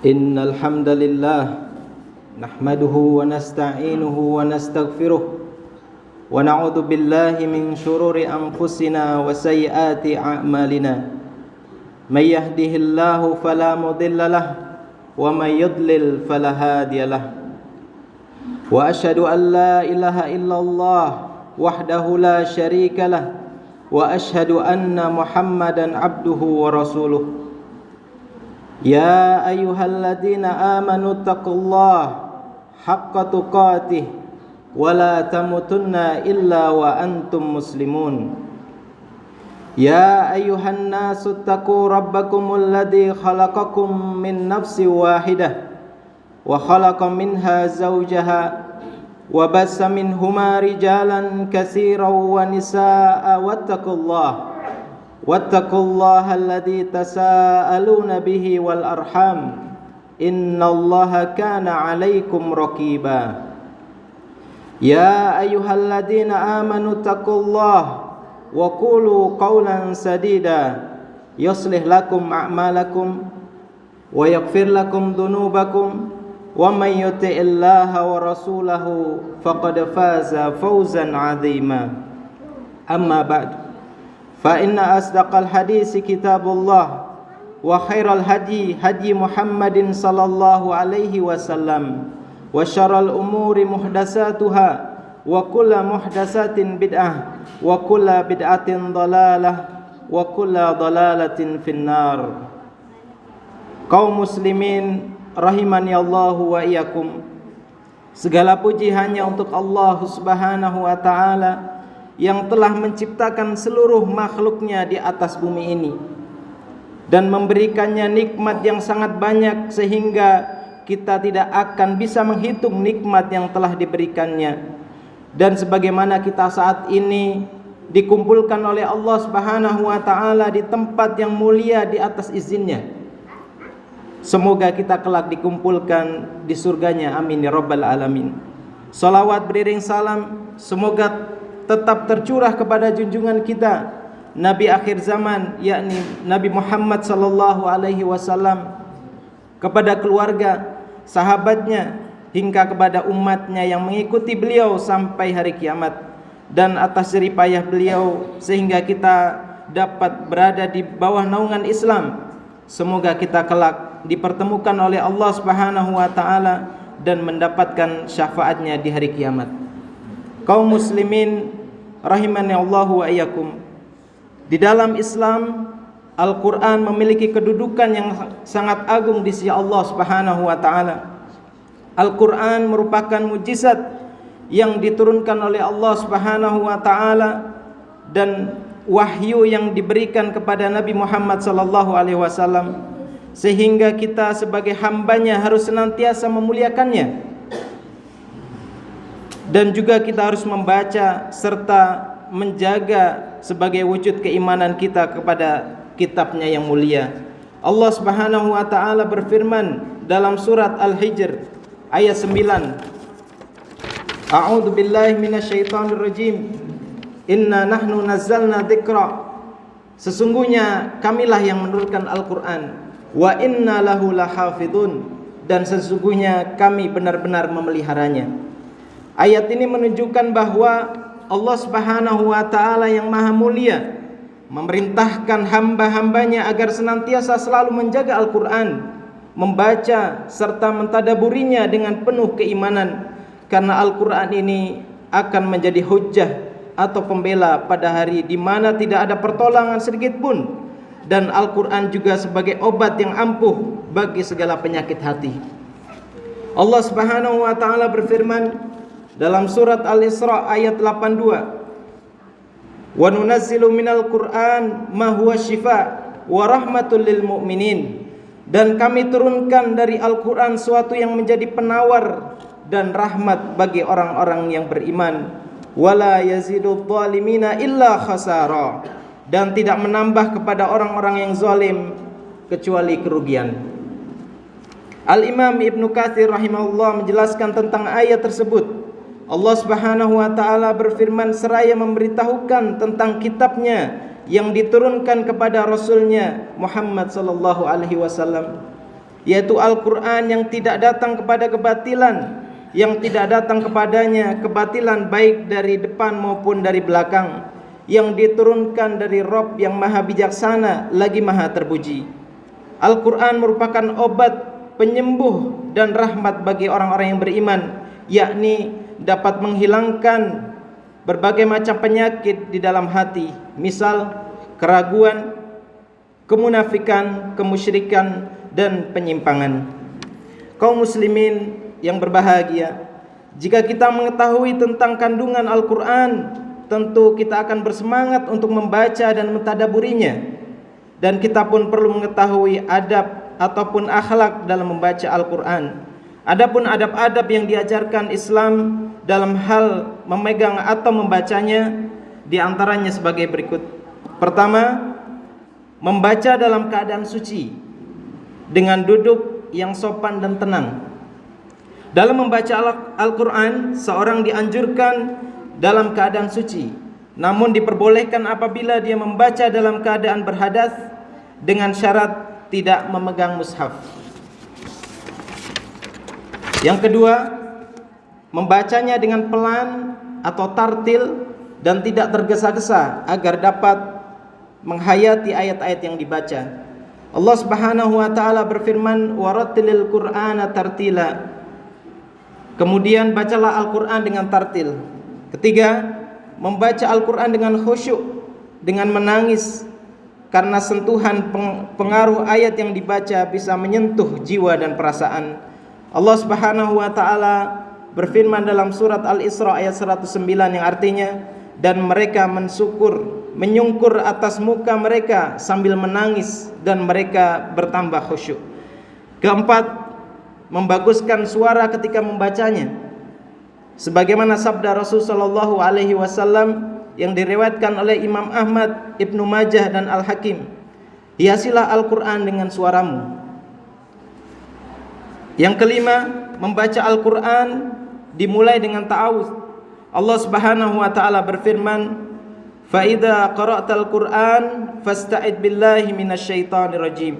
Innal hamdalillah nahmaduhu wa nasta'inuhu wa nastaghfiruh wa na'udzu billahi min shururi anfusina wa sayyiati a'malina. May yahdihillahu fala mudilla lahu wa may yudlil fala hadiyalah. Wa asyhadu an la ilaha illallah wahdahu la syarika lah wa asyhadu anna Muhammadan abduhu wa rasuluh. Ya ayyuhalladzina amanu taqullaha haqqa tuqatih wa la tamutunna illa wa antum muslimun. Ya ayyuhan nasu taqu rabbakumul ladzi khalaqakum min nafsin wahidah wa khalaqa minha zawjaha wa bassa minhuma rijalan katsiran wa nisaa'a wattaqullaha alladzi tasaaluna bihi wal arham innallaha kana 'alaikum raqiba. Ya ayyuhalladzina amanu taqullaha wa qulu qawlan sadida yuslih lakum a'malakum wa yaghfir lakum dhunubakum wa may yuti'illaha wa rasulahu faqad faza fawzan 'azima. Amma ba'du, fa inna asdaqal hadisi kitabullah wa khairal hadi hadi Muhammadin sallallahu alaihi wasallam wa syarral umuri muhdatsatuha wa kullu muhdatsatin bid'ah wa kullu bid'atin dhalalah wa kullu dhalalatin finnar. Kaum muslimin rahimani Allahu wa iyyakum, segala puji hanya untuk Allah Subhanahu wa taala yang telah menciptakan seluruh makhluknya di atas bumi ini dan memberikannya nikmat yang sangat banyak sehingga kita tidak akan bisa menghitung nikmat yang telah diberikannya. Dan sebagaimana kita saat ini dikumpulkan oleh Allah Subhanahu wa taala di tempat yang mulia di atas izinnya, semoga kita kelak dikumpulkan di surganya, amin ya rabbal alamin. Salawat beriring salam semoga tetap tercurah kepada junjungan kita Nabi akhir zaman, yakni Nabi Muhammad sallallahu alaihi wasallam, kepada keluarga, sahabatnya, hingga kepada umatnya yang mengikuti beliau sampai hari kiamat, dan atas jerih payah beliau sehingga kita dapat berada di bawah naungan Islam. Semoga kita kelak dipertemukan oleh Allah Subhanahu wa taala dan mendapatkan syafaatnya di hari kiamat. Kaum muslimin rahimani Allah wa iyyakum, di dalam Islam Al-Quran memiliki kedudukan yang sangat agung di sisi Allah Subhanahu wa taala. Al-Quran merupakan mukjizat yang diturunkan oleh Allah Subhanahu wa taala dan wahyu yang diberikan kepada Nabi Muhammad sallallahu alaihi wasallam, sehingga kita sebagai hambanya harus senantiasa memuliakannya. Dan juga kita harus membaca serta menjaga sebagai wujud keimanan kita kepada kitabnya yang mulia. Allah Subhanahu wa taala berfirman dalam surat Al-Hijr ayat 9. A'udzu billahi minasyaitonir rajim. Inna nahnu nazzalna dzikra. Sesungguhnya kamilah yang menurunkan Al-Qur'an. Wa inna lahu lahafidun. Dan sesungguhnya kami benar-benar memeliharanya. Ayat ini menunjukkan bahwa Allah Subhanahu wa taala yang maha mulia memerintahkan hamba-hambanya agar senantiasa selalu menjaga Al-Quran, membaca serta mentadaburinya dengan penuh keimanan, karena Al-Quran ini akan menjadi hujjah atau pembela pada hari di mana tidak ada pertolongan sedikit pun dan Al-Quran juga sebagai obat yang ampuh bagi segala penyakit hati. Allah Subhanahu wa taala berfirman dalam surat Al-Isra ayat 82, "Wa nunazzilu minal Qur'an ma huwa shifaa wa rahmatul lil mu'minin." Dan kami turunkan dari Al-Quran suatu yang menjadi penawar dan rahmat bagi orang-orang yang beriman. Wala yazidul zalimina illa khasara. Dan tidak menambah kepada orang-orang yang zalim kecuali kerugian. Al-Imam Ibnu Katsir rahimahullah menjelaskan tentang ayat tersebut. Allah Subhanahu wa taala berfirman seraya memberitahukan tentang kitabnya yang diturunkan kepada Rasulnya Muhammad sallallahu alaihi wasallam, yaitu Al-Quran yang tidak datang kepada kebatilan, yang tidak datang kepadanya kebatilan baik dari depan maupun dari belakang, yang diturunkan dari Rabb yang maha bijaksana lagi maha terpuji. Al-Quran merupakan obat, penyembuh dan rahmat bagi orang-orang yang beriman, yakni dapat menghilangkan berbagai macam penyakit di dalam hati, misal keraguan, kemunafikan, kemusyrikan, dan penyimpangan. Kaum muslimin yang berbahagia, jika kita mengetahui tentang kandungan Al-Quran, tentu kita akan bersemangat untuk membaca dan mentadaburinya. Dan kita pun perlu mengetahui adab ataupun akhlak dalam membaca Al-Quran. Adapun adab-adab yang diajarkan Islam dalam hal memegang atau membacanya, di antaranya sebagai berikut. Pertama, membaca dalam keadaan suci dengan duduk yang sopan dan tenang. Dalam membaca Al-Quran, seorang dianjurkan dalam keadaan suci, namun diperbolehkan apabila dia membaca dalam keadaan berhadas dengan syarat tidak memegang mushaf. Yang kedua, membacanya dengan pelan atau tartil dan tidak tergesa-gesa agar dapat menghayati ayat-ayat yang dibaca. Allah Subhanahu wa taala berfirman, "Warattilil Qur'ana tartila." Kemudian bacalah Al-Quran dengan tartil. Ketiga, membaca Al-Quran dengan khusyuk, dengan menangis, karena sentuhan pengaruh ayat yang dibaca bisa menyentuh jiwa dan perasaan. Allah Subhanahu wa taala berfirman dalam surat Al-Isra ayat 109 yang artinya, dan mereka menyungkur atas muka mereka sambil menangis dan mereka bertambah khusyuk. Keempat, membaguskan suara ketika membacanya. Sebagaimana sabda Rasul sallallahu alaihi wasallam yang diriwayatkan oleh Imam Ahmad, Ibnu Majah dan Al-Hakim, hiasilah Al-Quran dengan suaramu. Yang kelima, membaca Al-Quran dimulai dengan ta'awudz. Allah Subhanahu wa taala berfirman, "Fa idza qara'tal Qur'an fasta'id billahi minasyaitonir rajim."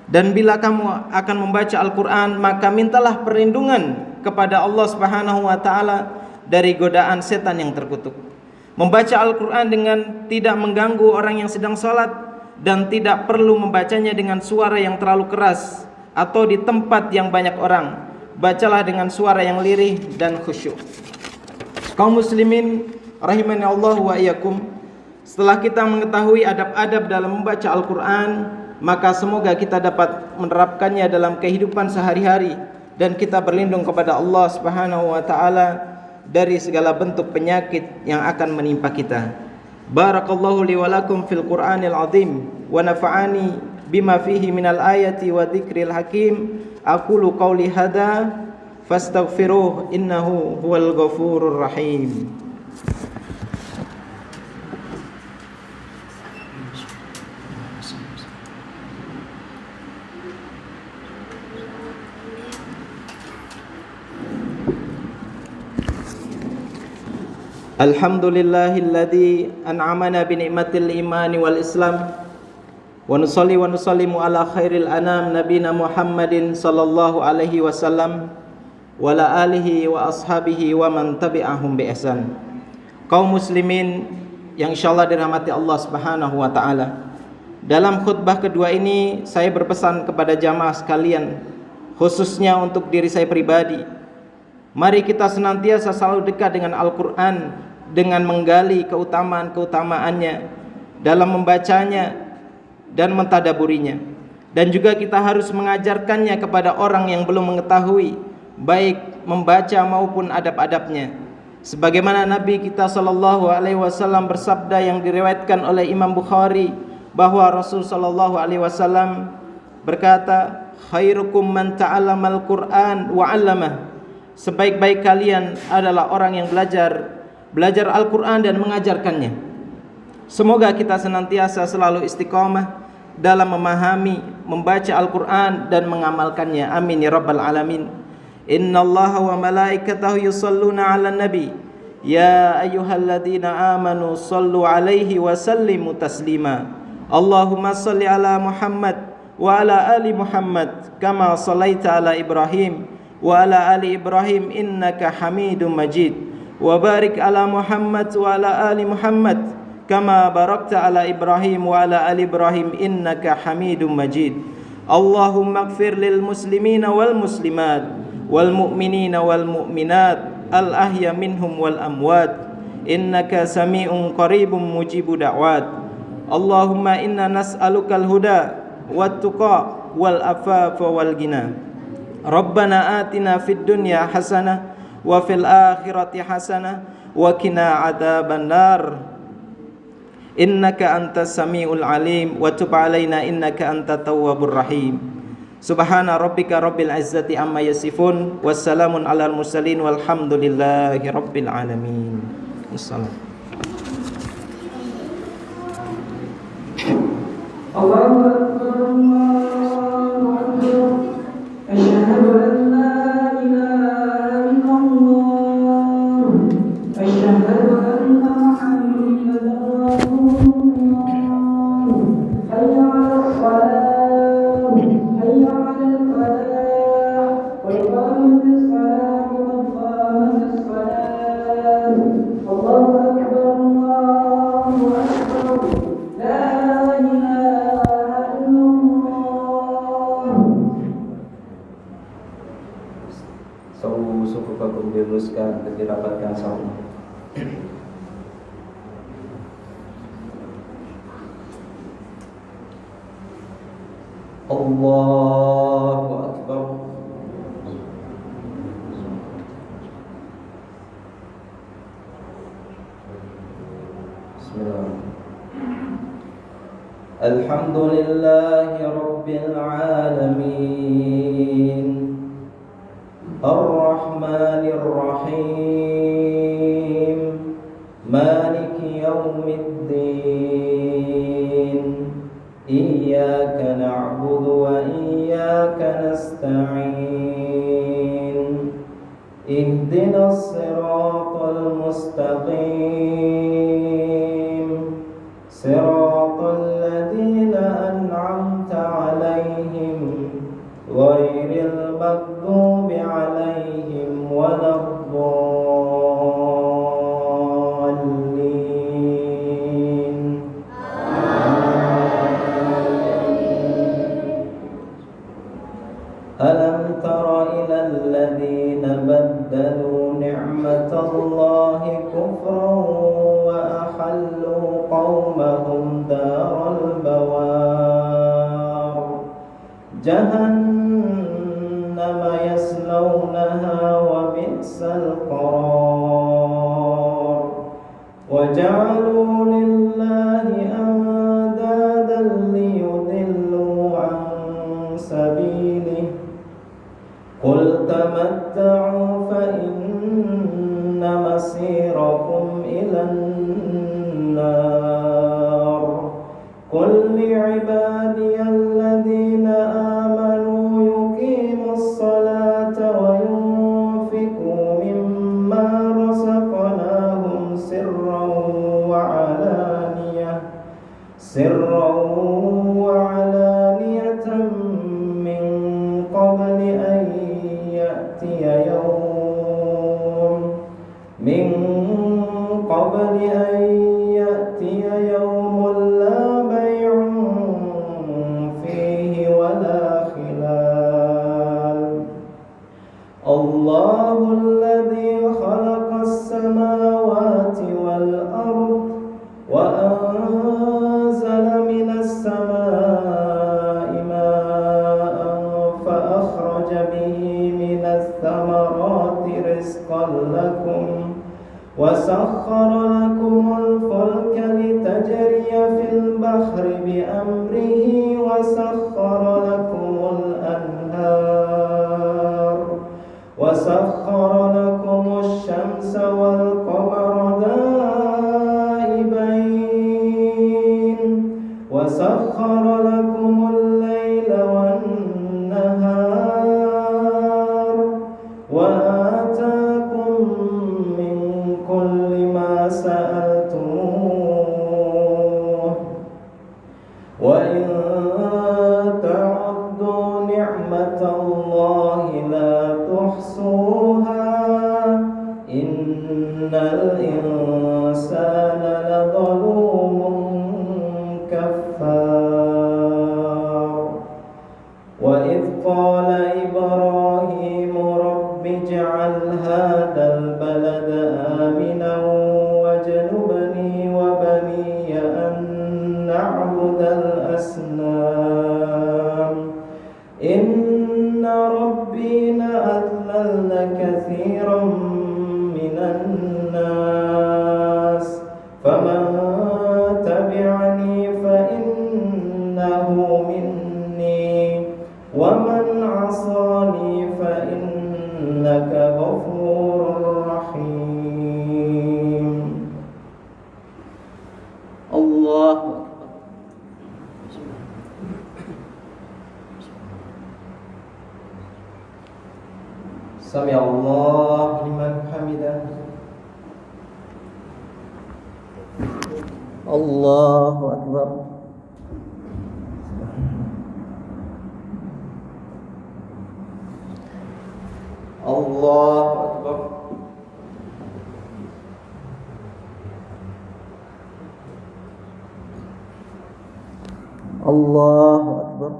Dan bila kamu akan membaca Al-Quran, maka mintalah perlindungan kepada Allah Subhanahu wa taala dari godaan setan yang terkutuk. Membaca Al-Quran dengan tidak mengganggu orang yang sedang sholat, dan tidak perlu membacanya dengan suara yang terlalu keras atau di tempat yang banyak orang. Bacalah dengan suara yang lirih dan khusyuk. Kaum muslimin rahimani Allah wa iyyakum, setelah kita mengetahui adab-adab dalam membaca Al-Quran, maka semoga kita dapat menerapkannya dalam kehidupan sehari-hari, dan kita berlindung kepada Allah Subhanahu wa taala dari segala bentuk penyakit yang akan menimpa kita. Barakallahu li wa lakum fil Qur'anil azim wa nafa'ani bima fihi minal ayati wa dzikril hakim. Aqulu qawli hadza fastaghfiruh innahu huwal ghafurur rahim. Alhamdulillahilladzi an'amana bi ni'matil imani wal islam, wa nusalli wa nusallimu ala khairil anam nabina Muhammadin sallallahu alaihi wasallam wa ala alihi wa ashabihi wa man tabi'ahum bi ihsan. Kaum muslimin yang insyaallah dirahmati Allah Subhanahu wa taala, dalam khutbah kedua ini saya berpesan kepada jamaah sekalian, khususnya untuk diri saya pribadi, mari kita senantiasa selalu dekat dengan Al-Quran dengan menggali keutamaan-keutamaannya dalam membacanya, dan mentadaburinya. Dan juga kita harus mengajarkannya kepada orang yang belum mengetahui, baik membaca maupun adab-adabnya. Sebagaimana Nabi kita sallallahu alaihi wasallam bersabda yang diriwayatkan oleh Imam Bukhari, bahwa Rasul sallallahu alaihi wasallam berkata, khairukum man ta'allamal Qur'an wa 'allamah. Sebaik-baik kalian adalah orang yang belajar Al-Qur'an dan mengajarkannya. Semoga kita senantiasa selalu istiqamah dalam memahami, membaca Al-Qur'an dan mengamalkannya. Amin ya rabbal alamin. Innallaha wa malaikatahu yusalluna 'alan nabi. Ya ayyuhalladzina amanu sallu 'alaihi wa sallimu taslima. Allahumma salli ala Muhammad wa ala ali Muhammad kama sallaita ala Ibrahim wa ala ali Ibrahim innaka Hamidum Majid. Wa barik ala Muhammad wa ala ali Muhammad kama barakta ala Ibrahim wa ala ali Ibrahim innaka Hamidum Majid. Allahumma ighfir lil muslimina wal muslimat wal mu'minina wal mu'minat al ahya minhum wal amwat innaka sami'un qaribun mujibu da'wat. Allahumma inna nas'alukal huda wat tuqa wal afafa wal ghina. Rabbana atina fid dunya hasanah wa fil akhirati hasanah wa qina adzaban nar. Innaka antas samiul alim wa tub alaina innaka antat tawwabur rahim. Subhana rabbika rabbil izzati amma yasifun wassalamun alal mursalin walhamdulillahi rabbil alamin. Assalam. Allahu akbar, Allahu akbar. Asyhadu an la ilaha illallah. Asyhadu anna Muhammadan rasulullah. Hayya 'alas shalah, hayya 'alal falah. Qad qamatis salah, qad qamatis salah. Allahu akbar, Allahu akbar. La ilaha illallah. Sufufakum diluruskan dan dirapatkan sama. Allahu akbar. Bismillah. Alhamdulillahi rabbil alamin. Ar-Rahmanir Rahim. Maliki yaumiddin. Iyyaka na'budu wa iyyaka nasta'in. Ihdinas siratal mustaqim. Siratal ladzina an'amta 'alaihim ghairil maghdubi 'alaihim waladdallin. Alam tara ilal ladzina baddalu ni'matallahi kufran wa ahallu qaumahum daral bawar. Jahannama yaslawnaha wa bi'sal qarar. Wa ja'alu lillahi andadan liyudillu an sabilihi. Qul tamatta'u fa inna masirakum ilan nar. Qul li'ibadiyalladzina amanu yuqimus salata wa yunfiqu mimma razaqnahum sirran wa 'alaniyatan min qabli an ya'tiya yawm وسخر لكم الفلك لتجري في البحر بأمره وسخر لكم الشمس والقمر دائبين وسخر لكم الليل والنهار وآتاكم من كل ما سألتموه وإن تعدوا نعمة الله لا تحصوها إن الإنسان لظلوم كفار وإذ قال إبراهيم رب اجعل هذا البلد آمنا واجنبني وبني أن نعبد الأصنام إن ربي لأضللن كثيرا من الناس فمن تبعني فإنه مني ومن عصاني فإنك غفور رحيم. الله سمع الله لمن حمده. الله أكبر. الله أكبر. الله أكبر.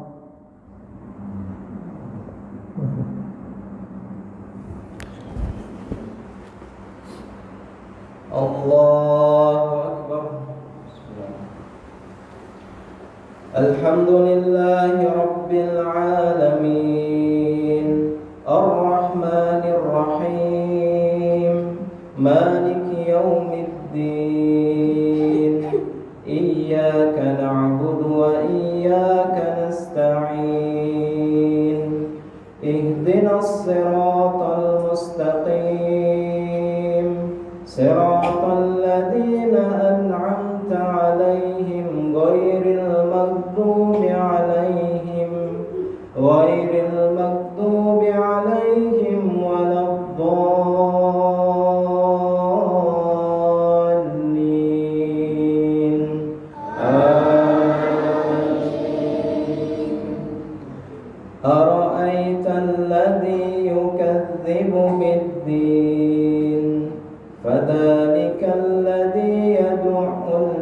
الله أكبر. الحمد لله رب العالمين الرحمن الرحيم مالك يوم الدين إياك نعبد وإياك نستعين اهدنا الصراط المستقيم صراط الذين أنعمت عليهم غير المغضوب عليهم ولا الضالين آمين. أرأيت الذي يكذب بالدين فذلك الذي يدع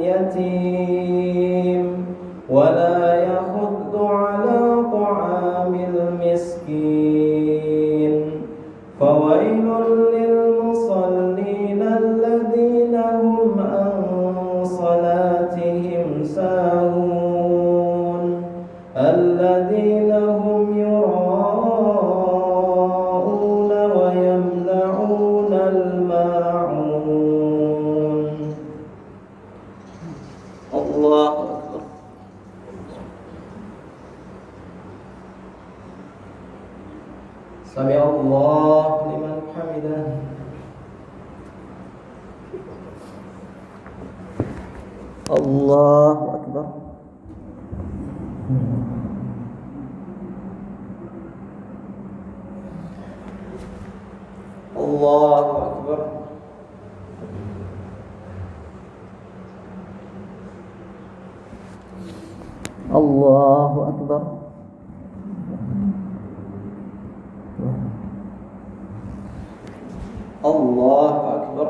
اليتيم ولا يحض على طعام المسكين فويل للمصلين الذين هم عن صلاتهم ساهون الذين هم يراءون ويمنعون الماعون. الله أكبر. سمع الله لمن حمده. الله أكبر. الله أكبر. الله أكبر. الله أكبر.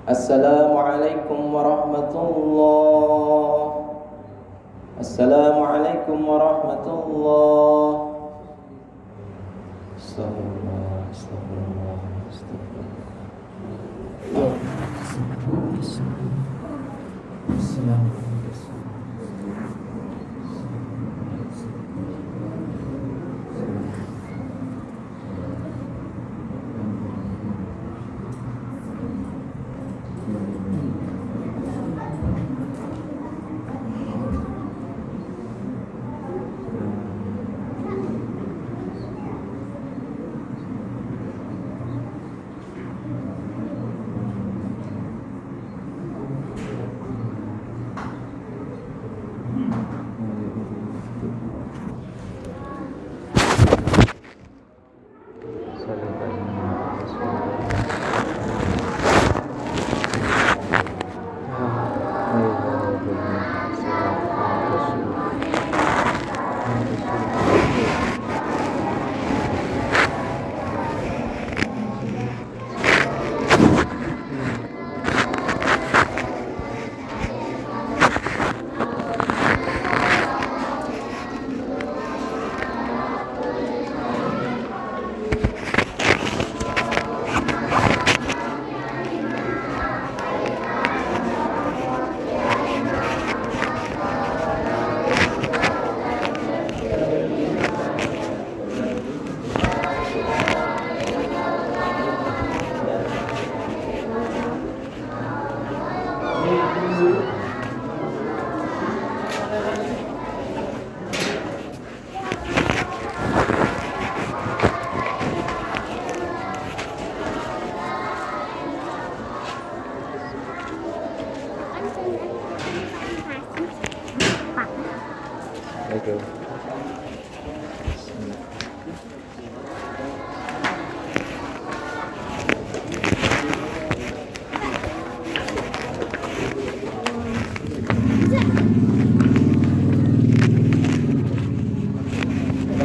Assalamualaikum warahmatullahi. Assalamualaikum warahmatullahi. Astagfirullah, astagfirullah, astagfirullah.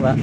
Mbak.